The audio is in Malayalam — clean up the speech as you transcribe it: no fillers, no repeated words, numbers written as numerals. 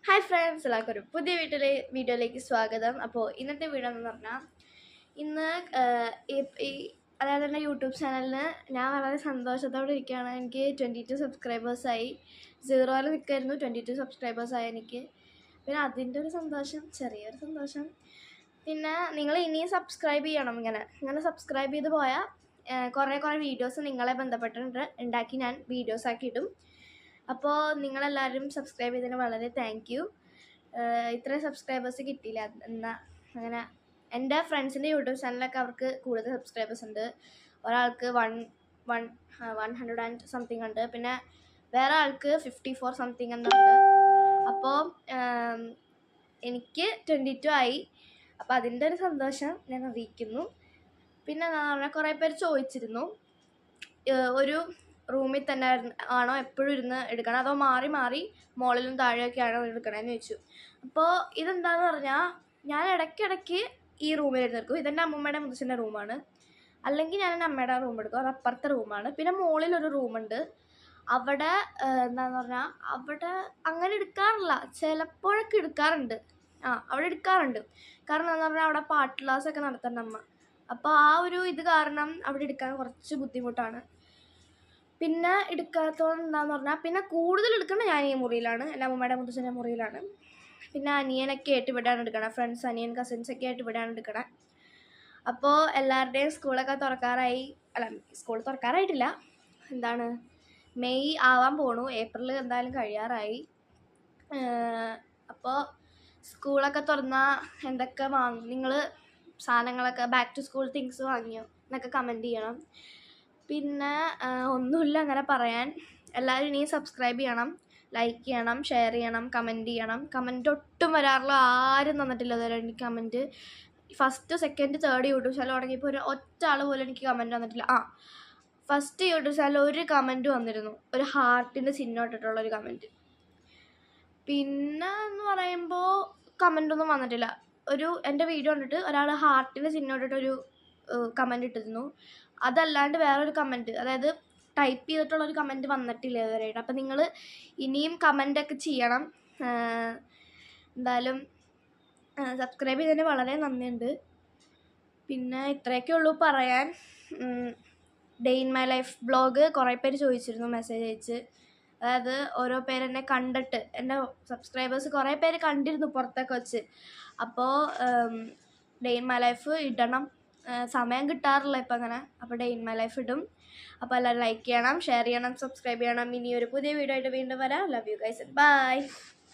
ഹായ് ഫ്രണ്ട്സ്, എല്ലാവർക്കും ഒരു പുതിയ വീഡിയോയിലേക്ക് സ്വാഗതം. അപ്പോൾ ഇന്നത്തെ വീഡിയോ എന്ന് പറഞ്ഞാൽ ഇന്ന് അതായത് എൻ്റെ യൂട്യൂബ് ചാനലിന് ഞാൻ വളരെ സന്തോഷത്തോടെ ഇരിക്കുകയാണ്. എനിക്ക് 22 സബ്സ്ക്രൈബേഴ്സായി. 0-ൽ നിൽക്കായിരുന്നു, 22 സബ്സ്ക്രൈബേഴ്സായി എനിക്ക്. പിന്നെ അതിൻ്റെ ഒരു സന്തോഷം, ചെറിയൊരു സന്തോഷം. പിന്നെ നിങ്ങൾ ഇനിയും സബ്സ്ക്രൈബ് ചെയ്യണം. ഇങ്ങനെ സബ്സ്ക്രൈബ് ചെയ്ത് പോയാൽ കുറേ വീഡിയോസ് നിങ്ങളെ ബന്ധപ്പെട്ടിട്ടുണ്ട് ഉണ്ടാക്കി ഞാൻ വീഡിയോസാക്കി ഇടും. അപ്പോൾ നിങ്ങളെല്ലാവരും സബ്സ്ക്രൈബ് ചെയ്തതിന് വളരെ താങ്ക് യു. ഇത്രയും സബ്സ്ക്രൈബേഴ്സ് കിട്ടിയില്ല. എന്നാൽ അങ്ങനെ എൻ്റെ ഫ്രണ്ട്സിൻ്റെ യൂട്യൂബ് ചാനലൊക്കെ അവർക്ക് കൂടുതൽ സബ്സ്ക്രൈബേഴ്സ് ഉണ്ട്. ഒരാൾക്ക് 100 ആൻഡ് സംതിങ് ഉണ്ട്, പിന്നെ വേറെ ആൾക്ക് 54 സംതിങ് എന്നുണ്ട്. അപ്പോൾ എനിക്ക് 22 ആയി. അപ്പോൾ അതിൻ്റെ ഒരു സന്തോഷം ഞാൻ അറിയിക്കുന്നു. പിന്നെ എന്താണെന്ന് പറഞ്ഞാൽ കുറേ പേര് ചോദിച്ചിരുന്നു, ഒരു റൂമിൽ തന്നെ ആണോ എപ്പോഴും ഇരുന്ന് എടുക്കണം, അതോ മാറി മാറി മുകളിലും താഴെയൊക്കെ ആണോ എടുക്കണമെന്ന് ചോദിച്ചു. അപ്പോൾ ഇതെന്താണെന്ന് പറഞ്ഞാൽ ഞാൻ ഇടയ്ക്കിടയ്ക്ക് ഈ റൂമിൽ ഇരുന്നിരിക്കും. ഇതെൻ്റെ അമ്മൂമ്മയുടെ മുത്തച്ഛൻ്റെ റൂമാണ്. അല്ലെങ്കിൽ ഞാൻ എൻ്റെ അമ്മയുടെ റൂം എടുക്കും, അത് അപ്പുറത്തെ റൂമാണ്. പിന്നെ മുകളിലൊരു റൂമുണ്ട്. അവിടെ എന്താണെന്ന് പറഞ്ഞാൽ അവിടെ അങ്ങനെ എടുക്കാറില്ല, ചിലപ്പോഴൊക്കെ എടുക്കാറുണ്ട്. അവിടെ എടുക്കാറുണ്ട്. കാരണം എന്താണെന്ന് പറഞ്ഞാൽ അവിടെ പാട്ട് ക്ലാസ്സൊക്കെ നടത്തുന്നുണ്ട് അമ്മ. അപ്പോൾ ആ ഒരു ഇത് കാരണം അവിടെ എടുക്കാൻ കുറച്ച് ബുദ്ധിമുട്ടാണ്. പിന്നെ എടുക്കാത്തത് എന്താണെന്ന് പറഞ്ഞാൽ പിന്നെ കൂടുതൽ എടുക്കുന്നത് ഞാൻ ഈ മുറിയിലാണ്, എൻ്റെ അമ്മൂമ്മയുടെ മുത്തച്ഛൻ്റെ മുറിയിലാണ്. പിന്നെ അനിയനൊക്കെ ആയിട്ട് ഇവിടെയാണ് എടുക്കണം, ഫ്രണ്ട്സ്, അനിയൻ, കസിൻസൊക്കെ ആയിട്ട് ഇവിടെയാണ് എടുക്കണം. അപ്പോൾ എല്ലാവരുടെയും സ്കൂളൊക്കെ തുറക്കാറായി. സ്കൂൾ തുറക്കാറായിട്ടില്ല, മെയ് ആവാൻ പോണു. ഏപ്രിൽ എന്തായാലും കഴിയാറായി. അപ്പോൾ സ്കൂളൊക്കെ തുറന്നാൽ എന്തൊക്കെ നിങ്ങൾ സാധനങ്ങളൊക്കെ ബാക്ക് ടു സ്കൂൾ തിങ്സ് വാങ്ങിയോ എന്നൊക്കെ കമൻറ്റ് ചെയ്യണം. പിന്നെ ഒന്നുമില്ല അങ്ങനെ പറയാൻ. എല്ലാവരും ഇനിയും സബ്സ്ക്രൈബ് ചെയ്യണം, ലൈക്ക് ചെയ്യണം, ഷെയർ ചെയ്യണം, കമൻറ്റ് ചെയ്യണം. കമൻറ്റ് ഒട്ടും വരാറില്ല, ആരും തന്നിട്ടില്ല അതുവരെ എനിക്ക് comment. First, second, third YouTube channel തുടങ്ങിയപ്പോൾ ഒരു ഒറ്റ ആൾ പോലും എനിക്ക് കമൻറ്റ് വന്നിട്ടില്ല. ഫസ്റ്റ് യൂട്യൂബ് ചാനൽ ഒരു കമൻറ്റ് വന്നിരുന്നു, ഒരു ഹാർട്ടിൻ്റെ ചിഹ്നം ഇട്ടിട്ടുള്ളൊരു കമൻറ്റ്. പിന്നെ എന്ന് പറയുമ്പോൾ കമൻറ്റൊന്നും വന്നിട്ടില്ല. എൻ്റെ വീഡിയോ കണ്ടിട്ട് ഒരാൾ ഹാർട്ടിൻ്റെ ചിഹ്നം ഇട്ടിട്ടൊരു കമൻറ്റ് ഇട്ടിരുന്നു. അതല്ലാണ്ട് വേറൊരു കമൻറ്റ്, അതായത് ടൈപ്പ് ചെയ്തിട്ടുള്ളൊരു കമൻറ്റ് വന്നിട്ടില്ല ഇതുവരെയായിട്ട്. അപ്പം നിങ്ങൾ ഇനിയും കമൻറ്റൊക്കെ ചെയ്യണം. എന്തായാലും സബ്സ്ക്രൈബ് ചെയ്തതിന് വളരെ നന്ദിയുണ്ട്. പിന്നെ ഇത്രയൊക്കെ ഉള്ളൂ പറയാൻ. Day in my life blog കുറേ പേര് ചോദിച്ചിരുന്നു മെസ്സേജ് അയച്ച്. അതായത് ഓരോ പേരെന്നെ കണ്ടിട്ട്, എൻ്റെ സബ്സ്ക്രൈബേഴ്സ് കുറേ പേര് കണ്ടിരുന്നു പുറത്തൊക്കെ വെച്ച്. അപ്പോൾ ഡേ ഇൻ മൈ ലൈഫ് ഇടണം, സമയം കിട്ടാറില്ല ഇപ്പം അങ്ങനെ. അപ്പോൾ ഡേ ഇൻ മൈ ലൈഫ് ഇടും. അപ്പോൾ എല്ലാവരും ലൈക്ക് ചെയ്യണം, ഷെയർ ചെയ്യണം, സബ്സ്ക്രൈബ് ചെയ്യണം. ഇനി ഒരു പുതിയ വീഡിയോ ആയിട്ട് വീണ്ടും വരാം. Love you guys, by.